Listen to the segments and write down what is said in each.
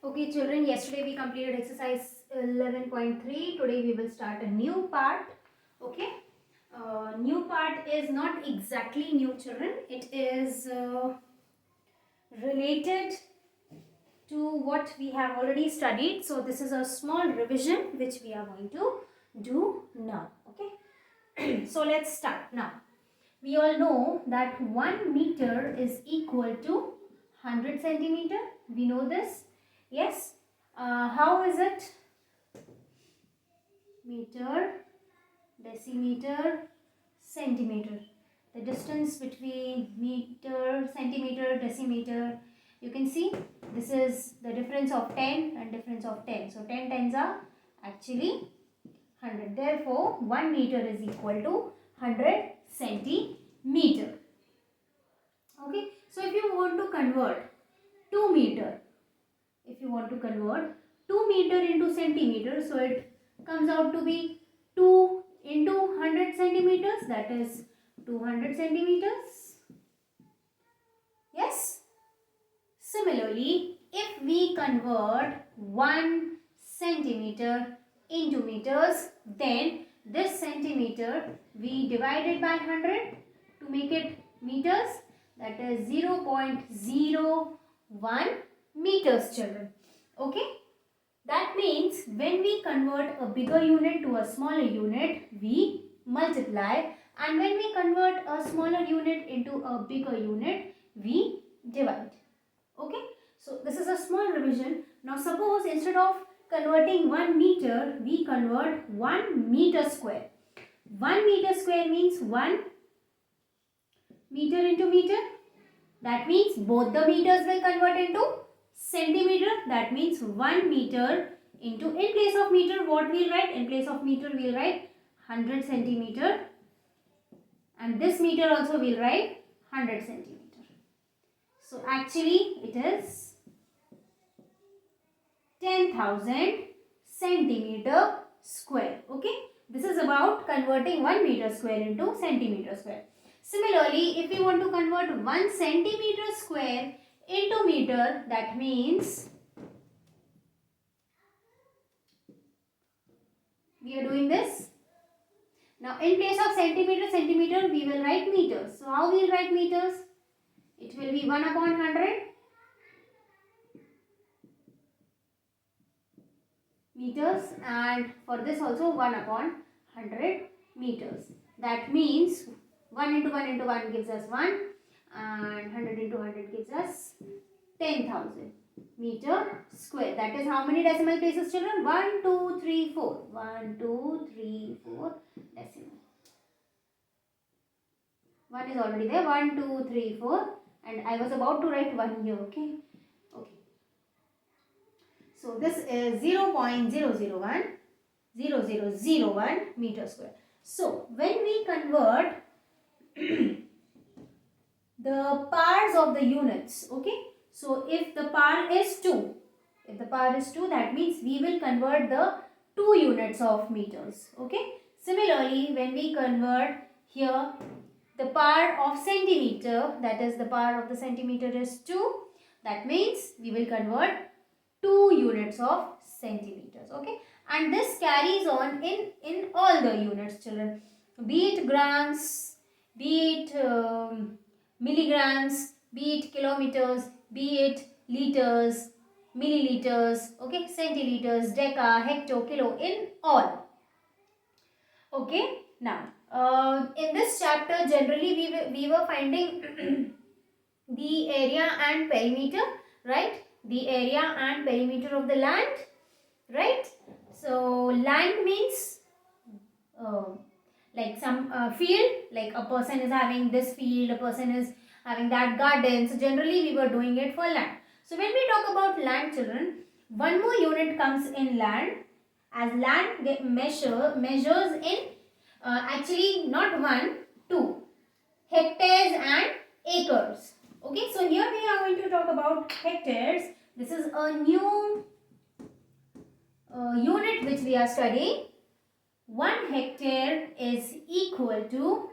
Okay, children, yesterday we completed exercise 11.3. Today we will start a new part. Okay, new part is not exactly new, children. It is related to what we have already studied. So this is a small revision which we are going to do now. Okay, so let's start now. We all know that 1 meter is equal to 100 centimeter. We know this. Yes. How is it? Meter, decimeter, centimeter. The distance between meter, centimeter, decimeter. You can see this is the difference of 10 and difference of 10. So 10 tens are actually 100. Therefore, 1 meter is equal to 100 centimeter. Okay. So if you want to convert 2 meter, if you want to convert 2 meter into centimeter, so it comes out to be 2 into 100 centimeters, that is 200 centimeters. Yes. Similarly, if we convert 1 centimeter into meters, then this centimeter we divide it by 100 to make it meters, that is 0.01 meters, children. Okay. That means when we convert a bigger unit to a smaller unit, we multiply, and when we convert a smaller unit into a bigger unit, we divide. Okay. So this is a small revision. Now suppose instead of converting 1 meter, we convert 1 meter square. 1 meter square means 1 meter into meter. That means both the meters will convert into centimeter. That means 1 meter into, in place of meter, what we'll write? In place of meter, we'll write 100 centimeter. And this meter also we'll write 100 centimeter. So actually it is 10,000 centimeter square. Okay. This is about converting 1 meter square into centimeter square. Similarly, if we want to convert 1 centimeter square into meter, that means we are doing this. Now in place of centimeter, we will write meters. So how we will write meters? It will be 1 upon 100 meters, and for this also 1 upon 100 meters. That means 1 into 1 into 1 gives us 1, and 100 into 100 gives us 10,000 meter square. That is how many decimal places, children? 1, 2, 3, 4. 1, 2, 3, 4 decimal. 1 is already there. 1, 2, 3, 4. And I was about to write 1 here. Okay. Okay. So this is 0.001 0001 meter square. So when we convert the powers of the units, okay. So if the power is 2, that means we will convert the 2 units of meters, okay. Similarly, when we convert here the power of centimeter, that is the power of the centimeter is 2, that means we will convert 2 units of centimeters, okay. And this carries on in all the units, children, be it grams, be it milligrams, be it kilometers, be it liters, milliliters, okay, centiliters, deca, hecto, kilo, in all. Okay. Now in this chapter generally we were finding the area and perimeter, right? The area and perimeter of the land, right? So land means like some field, like a person is having this field, a person is having that garden. So generally we were doing it for land. So when we talk about land, children, one more unit comes in land, as land measures in actually not 1, 2 hectares and acres. Okay, so here we are going to talk about hectares. This is a new unit which we are studying. 1 hectare is equal to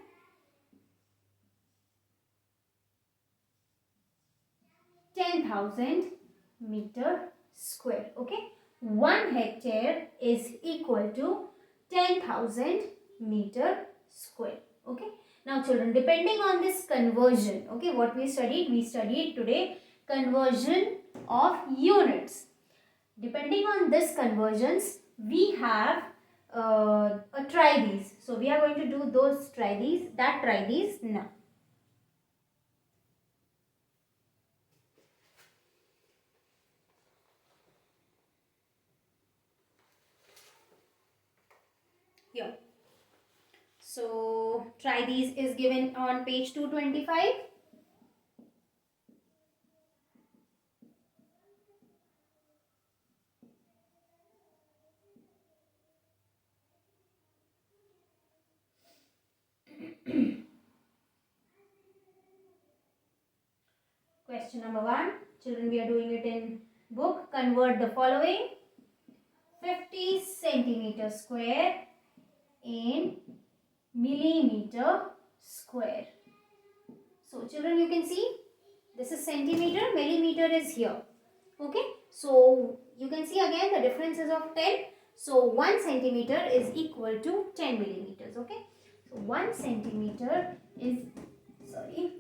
10,000 meter square. Okay, 1 hectare is equal to 10,000 meter square. Okay, now children, depending on this conversion, okay, what we studied today conversion of units. Depending on this conversions, we have try these. So we are going to do those try these now. Here. So try these is given on page 225. Question number 1. Children, we are doing it in book. Convert the following: 50 centimeter square in millimeter square. So children, you can see this is centimeter, millimeter is here. Okay, so you can see again the differences of 10. So 1 centimeter is equal to 10 millimeters. Okay, so 1 centimeter is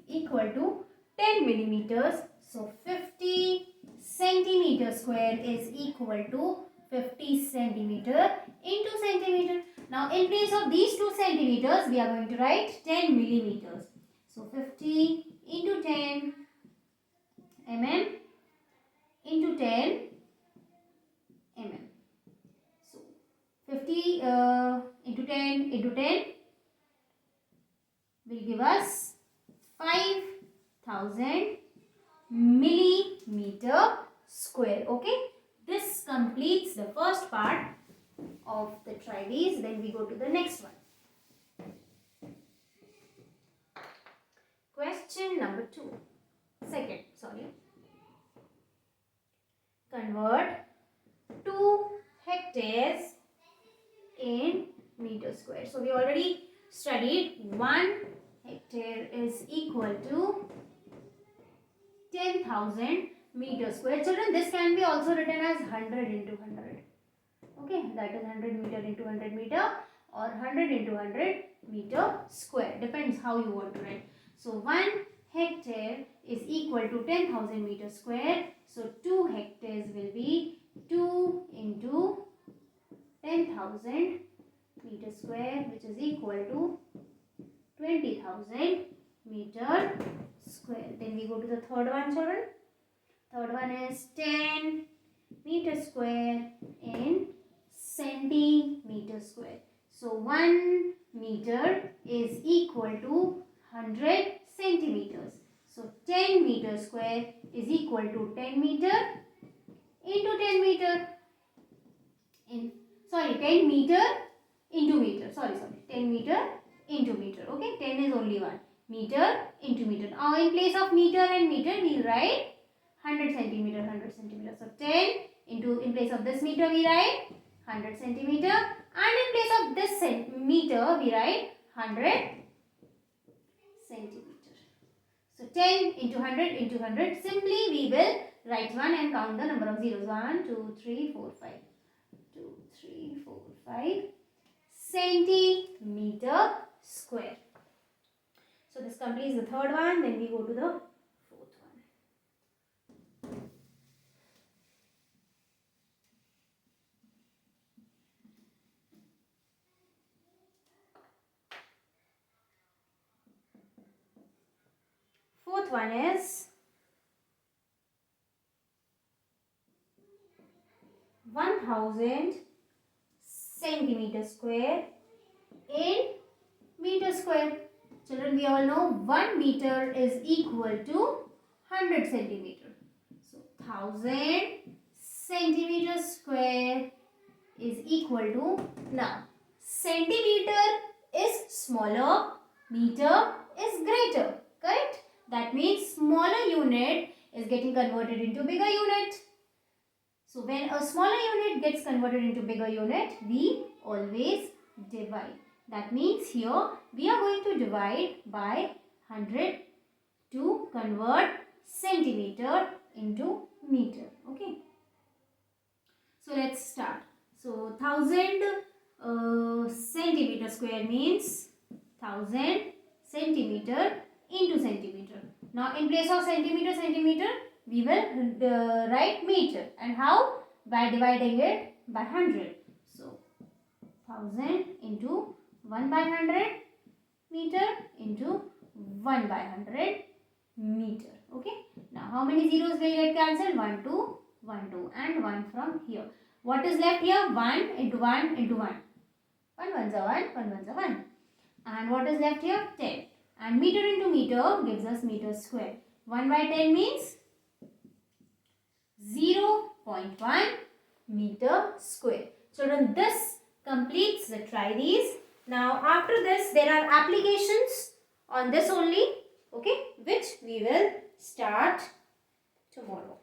equal to 10 millimeters. So 50 centimeter square is equal to 50 centimeter into centimeter. Now in place of these 2 centimeters, we are going to write 10 millimeters. So 50 into 10 mm into 10 mm. So 50 into 10 will give us 5,000 millimeter square. Okay, this completes the first part of the try these. Then we go to the next one. Question number 2. Convert 2 hectares in meter square. So we already studied 1 hectare is equal to 10,000 meter square. Children, this can be also written as 100 into 100. Okay, that is 100 meter into 100 meter or 100 into 100 meter square. Depends how you want to write. So 1 hectare is equal to 10,000 meter square. So 2 hectares will be 2 into 10,000 meter square, which is equal to 20,000 meter square. Then we go to the third one, children. Third one is 10 meter square in centimeter square. So 1 meter is equal to 100 centimeters. So 10 meter square is equal to 10 meter into 10 meter. 10 meter into meter. 10 meter into meter. Okay, 10 is only 1. Meter into meter. Now in place of meter and meter, we write 100 centimeter, 100 centimeter. So 10 into, in place of this meter, we write 100 centimeter. And in place of this meter, we write 100 centimeter. So 10 into 100 into 100. Simply, we will write 1 and count the number of zeros. 1, 2, 3, 4, 5. 2, 3, 4, 5 centimeter square. So this completes the third one. Then we go to the fourth one. Fourth one is 1000 centimeter square in meter square. Children, we all know 1 meter is equal to 100 centimeter. So 1000 centimeter square is equal to, now centimeter is smaller, meter is greater, correct? That means smaller unit is getting converted into bigger unit. So when a smaller unit gets converted into bigger unit, we always divide. That means here we are going to divide by 100 to convert centimeter into meter. Okay. let's start. So 1000 centimeter square means 1000 centimeter into centimeter. Now in place of centimeter, we will write meter. And how? By dividing it by 100. So 1000 into 1 by 100 meter into 1 by 100 meter. Okay. Now how many zeros will get cancelled? 1, 2, 1, 2 and 1 from here. What is left here? 1 into 1 into 1. 1 ones are 1, 1 ones are 1. And what is left here? 10. And meter into meter gives us meter square. 1 by 10 means 0.1 meter square. Children, this completes the try these. Now after this there are applications on this only, okay, which we will start tomorrow.